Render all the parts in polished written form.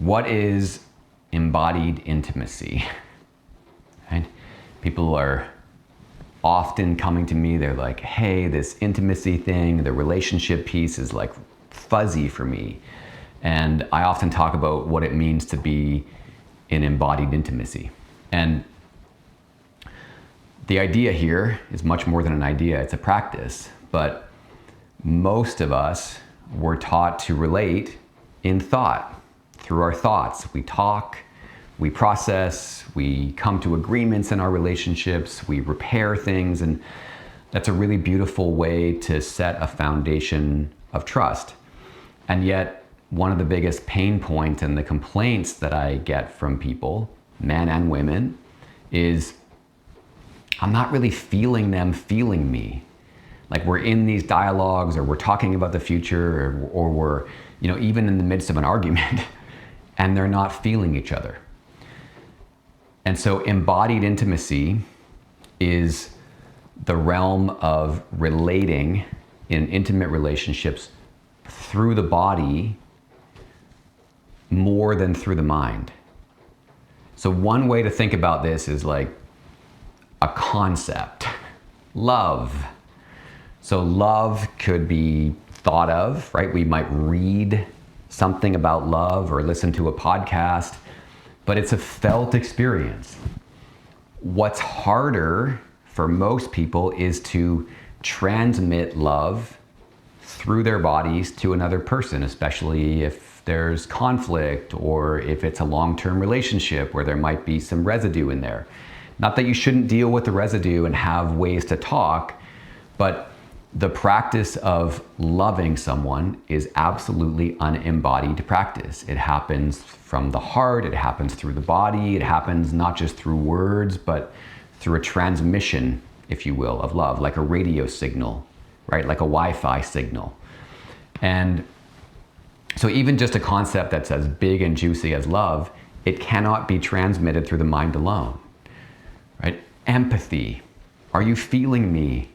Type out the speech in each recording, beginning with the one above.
what is embodied intimacy? Right? People are often coming to me, they're like, hey, this intimacy thing, the relationship piece is like fuzzy for me. And I often talk about what it means to be in embodied intimacy. And the idea here is much more than an idea, it's a practice. But most of us were taught to relate in thought, through our thoughts. We talk, we process, we come to agreements in our relationships, we repair things, and that's a really beautiful way to set a foundation of trust. And yet, one of the biggest pain points and the complaints that I get from people, men and women, is I'm not really feeling them feeling me. Like we're in these dialogues, or we're talking about the future, or we're, even in the midst of an argument, and they're not feeling each other. And so embodied intimacy is the realm of relating in intimate relationships through the body more than through the mind. So one way to think about this is like a concept, love. So love could be thought of, right? We might read something about love or listen to a podcast, but it's a felt experience. What's harder for most people is to transmit love through their bodies to another person, especially if there's conflict or if it's a long-term relationship where there might be some residue in there. Not that you shouldn't deal with the residue and have ways to talk, but the practice of loving someone is absolutely unembodied practice. It happens from the heart, it happens through the body, it happens not just through words, but through a transmission, if you will, of love, like a radio signal, right? Like a Wi-Fi signal. And so even just a concept that's as big and juicy as love, it cannot be transmitted through the mind alone, right? Empathy. Are you feeling me?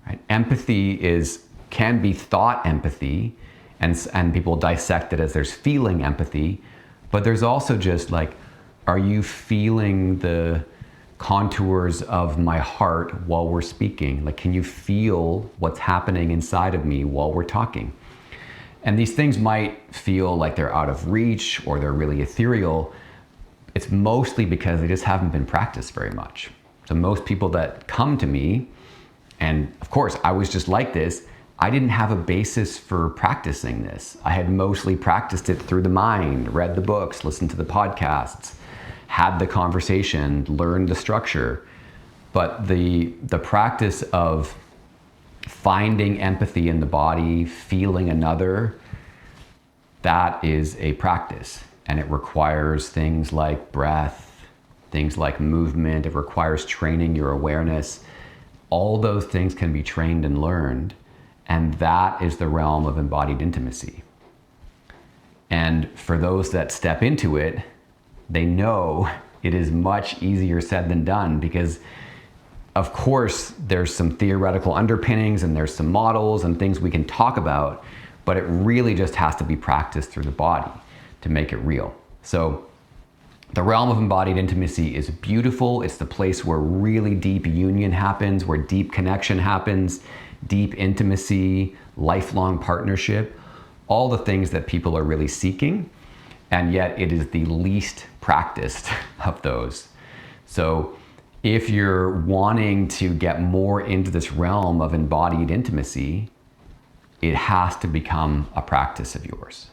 Right? Empathy can be thought empathy, and people dissect it as there's feeling empathy, but there's also just like, are you feeling the contours of my heart while we're speaking? Like, can you feel what's happening inside of me while we're talking? And these things might feel like they're out of reach or they're really ethereal. It's mostly because they just haven't been practiced very much. So most people that come to me, and of course, I was just like this, I didn't have a basis for practicing this. I had mostly practiced it through the mind, read the books, listened to the podcasts, had the conversation, learned the structure. But the practice of finding empathy in the body, feeling another, that is a practice. And it requires things like breath, things like movement, it requires training your awareness. All those things can be trained and learned, and that is the realm of embodied intimacy. And for those that step into it, they know it is much easier said than done, because of course there's some theoretical underpinnings and there's some models and things we can talk about, but it really just has to be practiced through the body to make it real. So the realm of embodied intimacy is beautiful. It's the place where really deep union happens, where deep connection happens, deep intimacy, lifelong partnership, all the things that people are really seeking. And yet it is the least practiced of those. So if you're wanting to get more into this realm of embodied intimacy, it has to become a practice of yours.